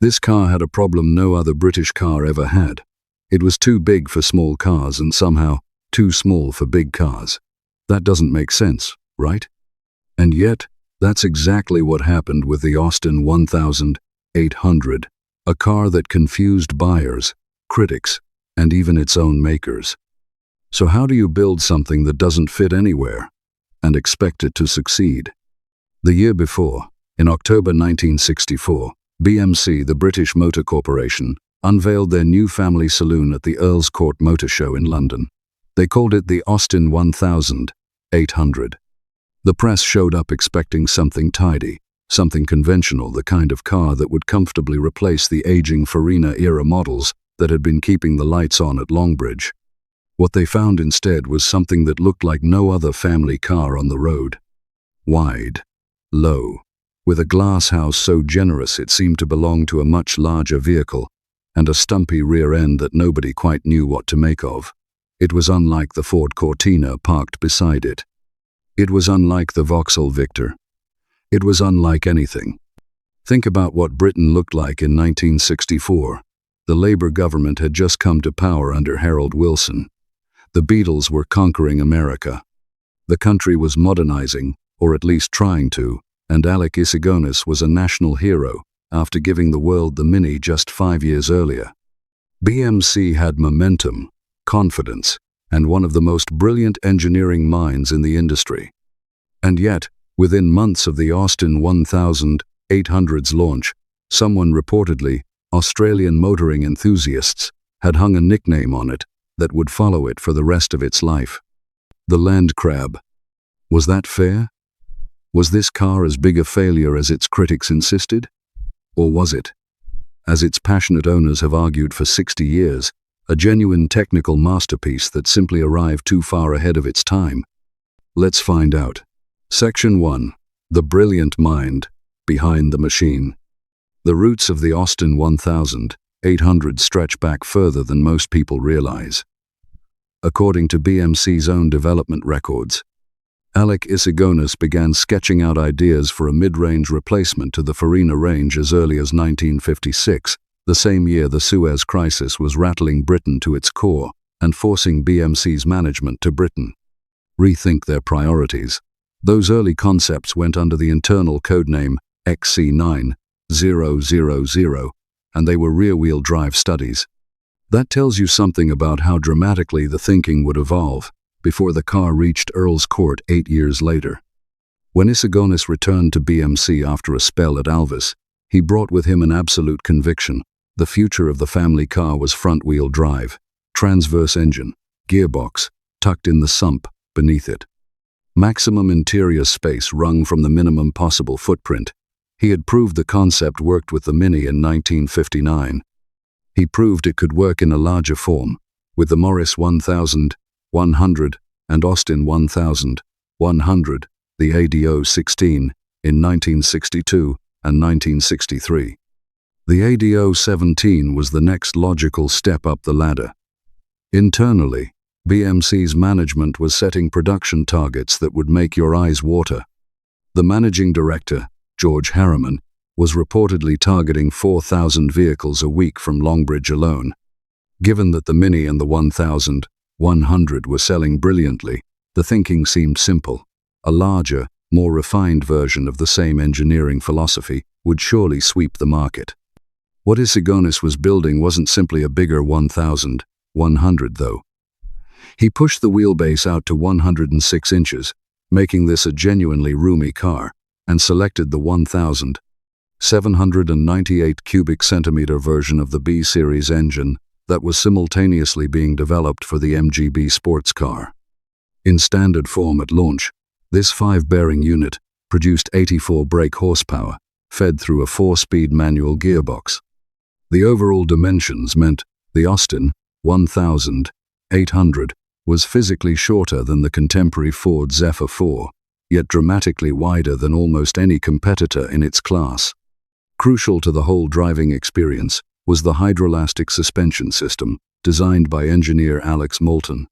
This car had a problem no other British car ever had. It was too big for small cars and somehow too small for big cars. That doesn't make sense, right? And yet, that's exactly what happened with the Austin 1800, a car that confused buyers, critics, and even its own makers. So how do you build something that doesn't fit anywhere and expect it to succeed? The year before, in October 1964, BMC, the British Motor Corporation, unveiled their new family saloon at the Earl's Court Motor Show in London. They called it the Austin 1800. The press showed up expecting something tidy, something conventional, the kind of car that would comfortably replace the aging Farina-era models that had been keeping the lights on at Longbridge. What they found instead was something that looked like no other family car on the road. Wide, low, with a glass house so generous it seemed to belong to a much larger vehicle, and a stumpy rear end that nobody quite knew what to make of. It was unlike the Ford Cortina parked beside it. It was unlike the Vauxhall Victor. It was unlike anything. Think about what Britain looked like in 1964. The Labour government had just come to power under Harold Wilson. The Beatles were conquering America. The country was modernizing, or at least trying to, and Alec Isigonis was a national hero after giving the world the Mini just 5 years earlier. BMC had momentum, confidence, and one of the most brilliant engineering minds in the industry. And yet, within months of the Austin 1800's launch, someone reportedly, Australian motoring enthusiasts, had hung a nickname on it that would follow it for the rest of its life. The Landcrab. Was that fair? Was this car as big a failure as its critics insisted? Or was it, as its passionate owners have argued for 60 years, a genuine technical masterpiece that simply arrived too far ahead of its time? Let's find out. Section 1. The brilliant mind behind the machine. The roots of the Austin 1800 stretch back further than most people realize. According to BMC's own development records, Alec Isigonis began sketching out ideas for a mid-range replacement to the Farina range as early as 1956, the same year the Suez Crisis was rattling Britain to its core and forcing BMC's management to rethink their priorities. Those early concepts went under the internal codename XC9000, and they were rear-wheel drive studies. That tells you something about how dramatically the thinking would evolve before the car reached Earl's Court 8 years later. When Isigonis returned to BMC after a spell at Alvis, he brought with him an absolute conviction. The future of the family car was front-wheel drive, transverse engine, gearbox, tucked in the sump beneath it. Maximum interior space wrung from the minimum possible footprint. He had proved the concept worked with the Mini in 1959. He proved it could work in a larger form, with the Morris 1100 and Austin 1100, the ADO 16, in 1962 and 1963. The ADO 17 was the next logical step up the ladder. Internally, BMC's management was setting production targets that would make your eyes water. The managing director, George Harriman, was reportedly targeting 4,000 vehicles a week from Longbridge alone. Given that the Mini and the 1100 were selling brilliantly, the thinking seemed simple. A larger, more refined version of the same engineering philosophy would surely sweep the market. What Isigonis was building wasn't simply a bigger 1100 though. He pushed the wheelbase out to 106 inches, making this a genuinely roomy car, and selected the 1,798 cubic centimeter version of the B-Series engine that was simultaneously being developed for the MGB sports car. In standard form at launch, this 5-bearing unit produced 84 brake horsepower, fed through a 4-speed manual gearbox. The overall dimensions meant the Austin 1800 was physically shorter than the contemporary Ford Zephyr 4, yet dramatically wider than almost any competitor in its class. Crucial to the whole driving experience was the hydroelastic suspension system designed by engineer Alex Moulton.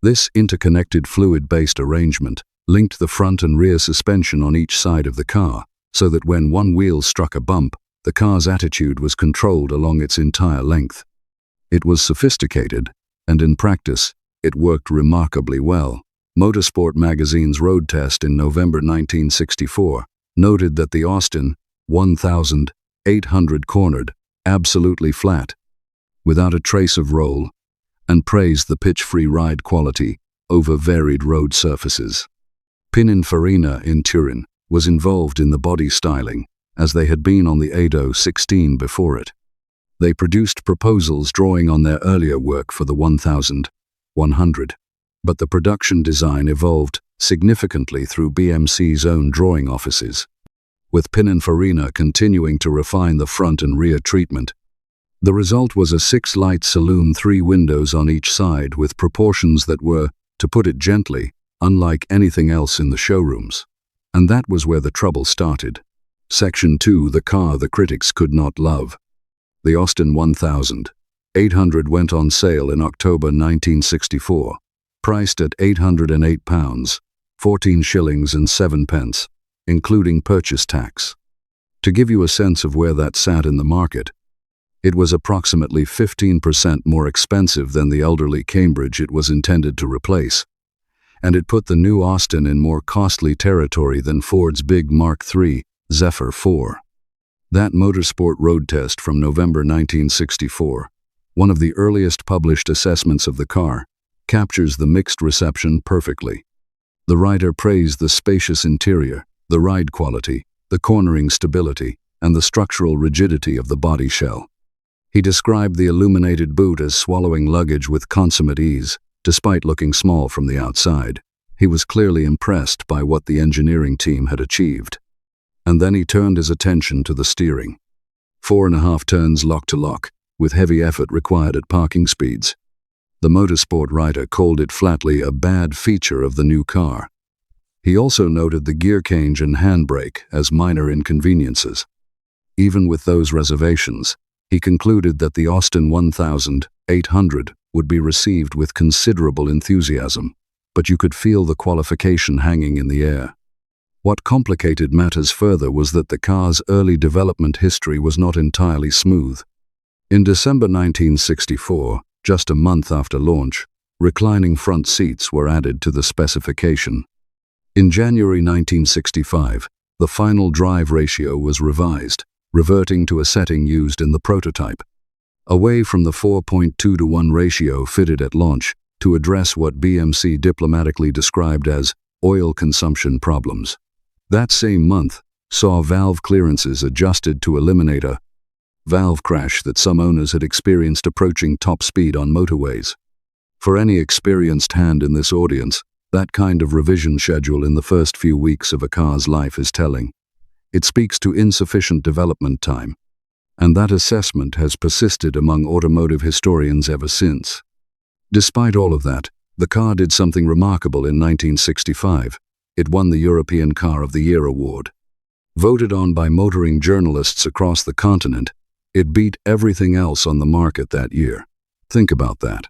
This interconnected fluid-based arrangement linked the front and rear suspension on each side of the car so that when one wheel struck a bump, The car's attitude was controlled along its entire length. It was sophisticated, and in practice, it worked remarkably well. Motorsport magazine's road test in November 1964 noted that the Austin 1800 cornered absolutely flat, without a trace of roll, and praised the pitch-free ride quality over varied road surfaces. Pininfarina in Turin was involved in the body styling, as they had been on the Ado 16 before it. They produced proposals drawing on their earlier work for the 1100, but the production design evolved significantly through BMC's own drawing offices, with Pininfarina continuing to refine the front and rear treatment. The result was a 6-light saloon, 3 windows on each side, with proportions that were, to put it gently, unlike anything else in the showrooms. And that was where the trouble started. Section 2, the car the critics could not love. The Austin 1800 went on sale in October 1964, priced at £808, 14 shillings and 7 pence, including purchase tax. To give you a sense of where that sat in the market, it was approximately 15% more expensive than the elderly Cambridge it was intended to replace, and it put the new Austin in more costly territory than Ford's big Mark III Zephyr 4. That motorsport road test from November 1964, one of the earliest published assessments of the car, captures the mixed reception perfectly. The writer praised the spacious interior, the ride quality, the cornering stability, and the structural rigidity of the body shell. He described the illuminated boot as swallowing luggage with consummate ease, despite looking small from the outside. He was clearly impressed by what the engineering team had achieved. And then he turned his attention to the steering. 4.5 turns lock to lock, with heavy effort required at parking speeds. The motorsport writer called it flatly a bad feature of the new car. He also noted the gear change and handbrake as minor inconveniences. Even with those reservations, he concluded that the Austin 1800 would be received with considerable enthusiasm, but you could feel the qualification hanging in the air. What complicated matters further was that the car's early development history was not entirely smooth. In December 1964, just a month after launch, reclining front seats were added to the specification. In January 1965, the final drive ratio was revised, reverting to a setting used in the prototype, away from the 4.2-to-1 ratio fitted at launch to address what BMC diplomatically described as oil consumption problems. That same month saw valve clearances adjusted to eliminate a valve crash that some owners had experienced approaching top speed on motorways. For any experienced hand in this audience, that kind of revision schedule in the first few weeks of a car's life is telling. It speaks to insufficient development time, and that assessment has persisted among automotive historians ever since. Despite all of that, the car did something remarkable in 1965. It won the European Car of the Year award. Voted on by motoring journalists across the continent, it beat everything else on the market that year. Think about that.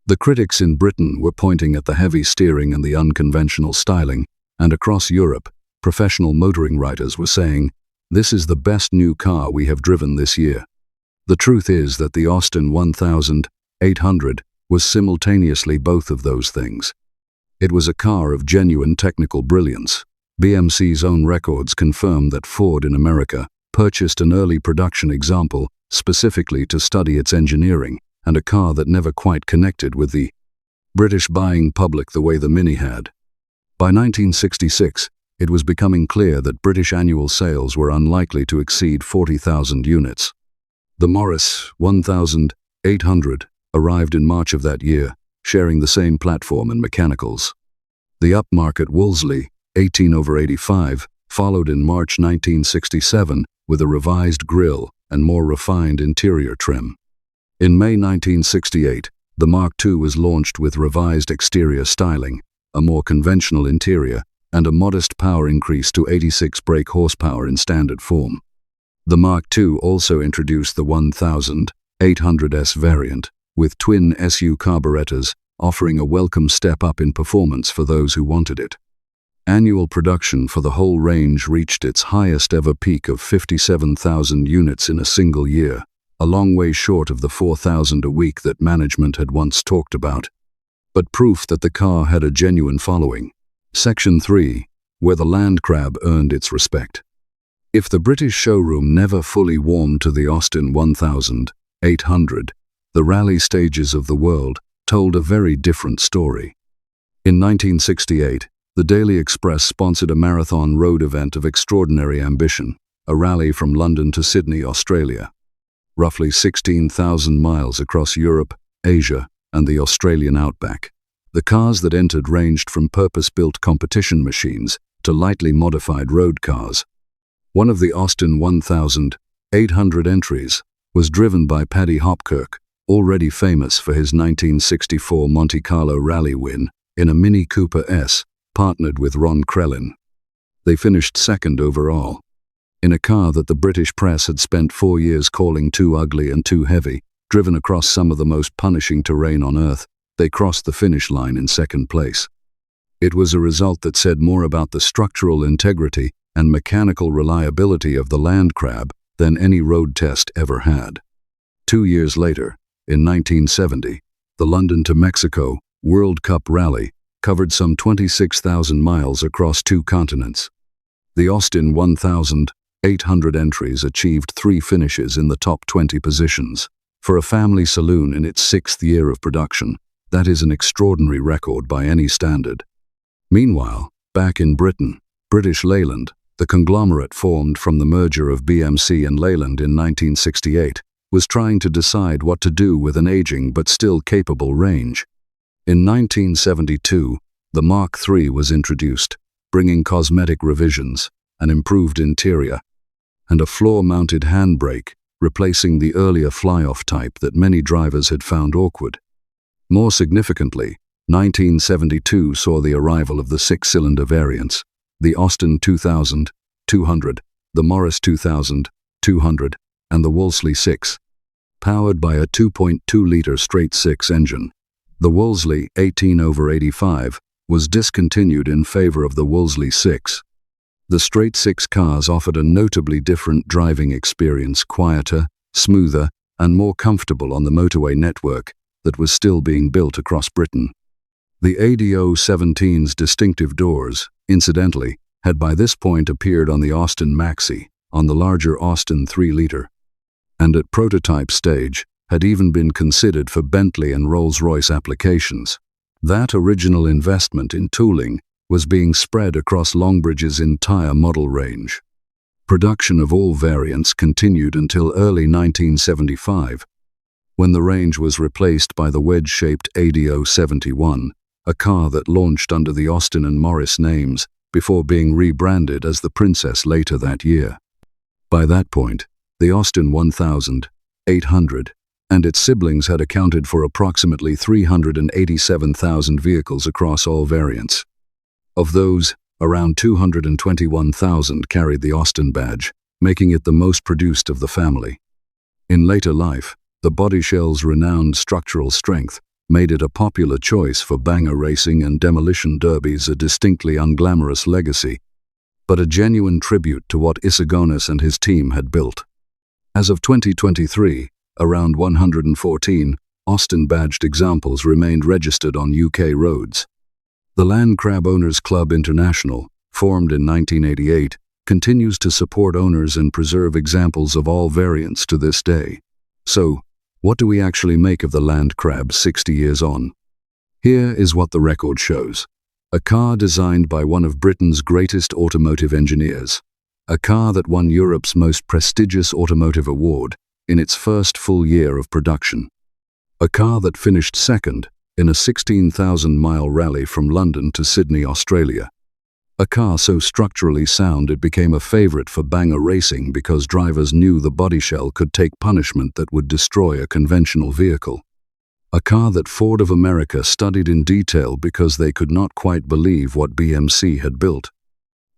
The critics in Britain were pointing at the heavy steering and the unconventional styling, and across Europe, professional motoring writers were saying, "This is the best new car we have driven this year." The truth is that the Austin 1800 was simultaneously both of those things. It was a car of genuine technical brilliance. BMC's own records confirm that Ford in America purchased an early production example specifically to study its engineering, and a car that never quite connected with the British buying public the way the Mini had. By 1966, it was becoming clear that British annual sales were unlikely to exceed 40,000 units. The Morris 1800 arrived in March of that year, sharing the same platform and mechanicals. The upmarket Wolseley 18/85 followed in March 1967 with a revised grille and more refined interior trim. In May 1968, the Mark II was launched with revised exterior styling, a more conventional interior, and a modest power increase to 86 brake horsepower in standard form. The Mark II also introduced the 1800S variant, with twin SU carburetors, offering a welcome step up in performance for those who wanted it. Annual production for the whole range reached its highest ever peak of 57,000 units in a single year, a long way short of the 4,000 a week that management had once talked about. But proof that the car had a genuine following. Section 3, where the Landcrab earned its respect. If the British showroom never fully warmed to the Austin 1800, the rally stages of the world told a very different story. In 1968, the Daily Express sponsored a marathon road event of extraordinary ambition, a rally from London to Sydney, Australia. Roughly 16,000 miles across Europe, Asia, and the Australian outback. The cars that entered ranged from purpose-built competition machines to lightly modified road cars. One of the Austin 1800 entries was driven by Paddy Hopkirk, already famous for his 1964 Monte Carlo rally win in a Mini Cooper S, partnered with Ron Krellin. They finished second overall. In a car that the British press had spent 4 years calling too ugly and too heavy, driven across some of the most punishing terrain on Earth, they crossed the finish line in second place. It was a result that said more about the structural integrity and mechanical reliability of the Landcrab than any road test ever had. 2 years later, in 1970, the London to Mexico World Cup Rally covered some 26,000 miles across 2 continents. The Austin 1800 entries achieved 3 finishes in the top 20 positions. For a family saloon in its 6th year of production, that is an extraordinary record by any standard. Meanwhile, back in Britain, British Leyland, the conglomerate formed from the merger of BMC and Leyland in 1968, was trying to decide what to do with an aging but still capable range. In 1972, the Mark III was introduced, bringing cosmetic revisions, an improved interior, and a floor-mounted handbrake, replacing the earlier fly-off type that many drivers had found awkward. More significantly, 1972 saw the arrival of the 6-cylinder variants, the Austin 2200, the Morris 2200, and the Wolseley 6. Powered by a 2.2-liter straight-six engine, the Wolseley 18/85 was discontinued in favor of the Wolseley 6. The straight-six cars offered a notably different driving experience, quieter, smoother, and more comfortable on the motorway network that was still being built across Britain. The ADO-17's distinctive doors, incidentally, had by this point appeared on the Austin Maxi, on the larger Austin 3-liter, and at prototype stage had even been considered for Bentley and Rolls-Royce applications. That original investment in tooling was being spread across Longbridge's entire model range. Production of all variants continued until early 1975, when the range was replaced by the wedge-shaped ADO-71, a car that launched under the Austin and Morris names before being rebranded as the Princess later that year. By that point, the Austin 1800 and its siblings had accounted for approximately 387,000 vehicles across all variants. Of those, around 221,000 carried the Austin badge, making it the most produced of the family. In later life, the bodyshell's renowned structural strength made it a popular choice for banger racing and demolition derbies, a distinctly unglamorous legacy, but a genuine tribute to what Isagonis and his team had built. As of 2023, around 114 Austin-badged examples remained registered on UK roads. The Landcrab Owners Club International, formed in 1988, continues to support owners and preserve examples of all variants to this day. So, what do we actually make of the Landcrab 60 years on? Here is what the record shows. A car designed by one of Britain's greatest automotive engineers. A car that won Europe's most prestigious automotive award in its first full year of production. A car that finished second in a 16,000-mile rally from London to Sydney, Australia. A car so structurally sound it became a favorite for banger racing because drivers knew the bodyshell could take punishment that would destroy a conventional vehicle. A car that Ford of America studied in detail because they could not quite believe what BMC had built.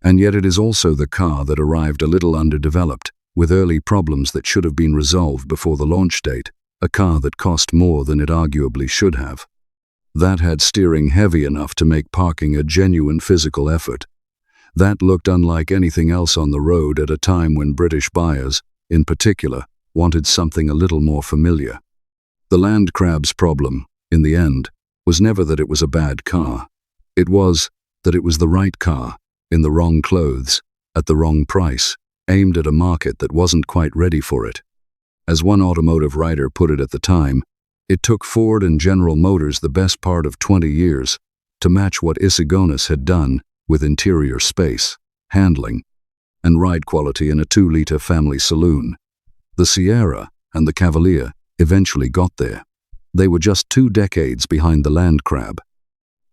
And yet it is also the car that arrived a little underdeveloped, with early problems that should have been resolved before the launch date, a car that cost more than it arguably should have. That had steering heavy enough to make parking a genuine physical effort, That looked unlike anything else on the road at a time when British buyers, in particular, wanted something a little more familiar. The Landcrab's problem, in the end, was never that it was a bad car. It was that it was the right car, in the wrong clothes, at the wrong price, aimed at a market that wasn't quite ready for it. As one automotive writer put it at the time, it took Ford and General Motors the best part of 20 years to match what Issigonis had done with interior space, handling, and ride quality in a 2-liter family saloon. The Sierra and the Cavalier eventually got there. They were just 2 decades behind the Landcrab.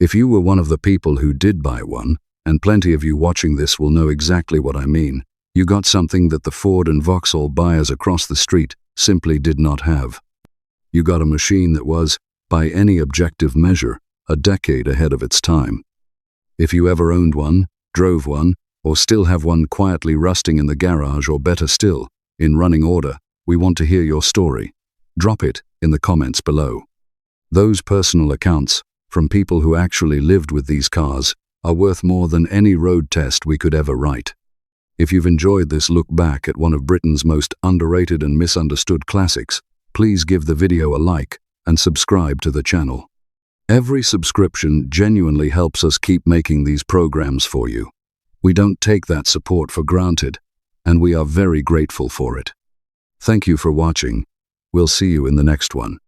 If you were one of the people who did buy one, and plenty of you watching this will know exactly what I mean, you got something that the Ford and Vauxhall buyers across the street simply did not have. You got a machine that was, by any objective measure, a decade ahead of its time. If you ever owned one, drove one, or still have one quietly rusting in the garage, or better still, in running order, we want to hear your story. Drop it in the comments below. Those personal accounts, from people who actually lived with these cars, are worth more than any road test we could ever write. If you've enjoyed this look back at one of Britain's most underrated and misunderstood classics, please give the video a like and subscribe to the channel. Every subscription genuinely helps us keep making these programs for you. We don't take that support for granted, and we are very grateful for it. Thank you for watching. We'll see you in the next one.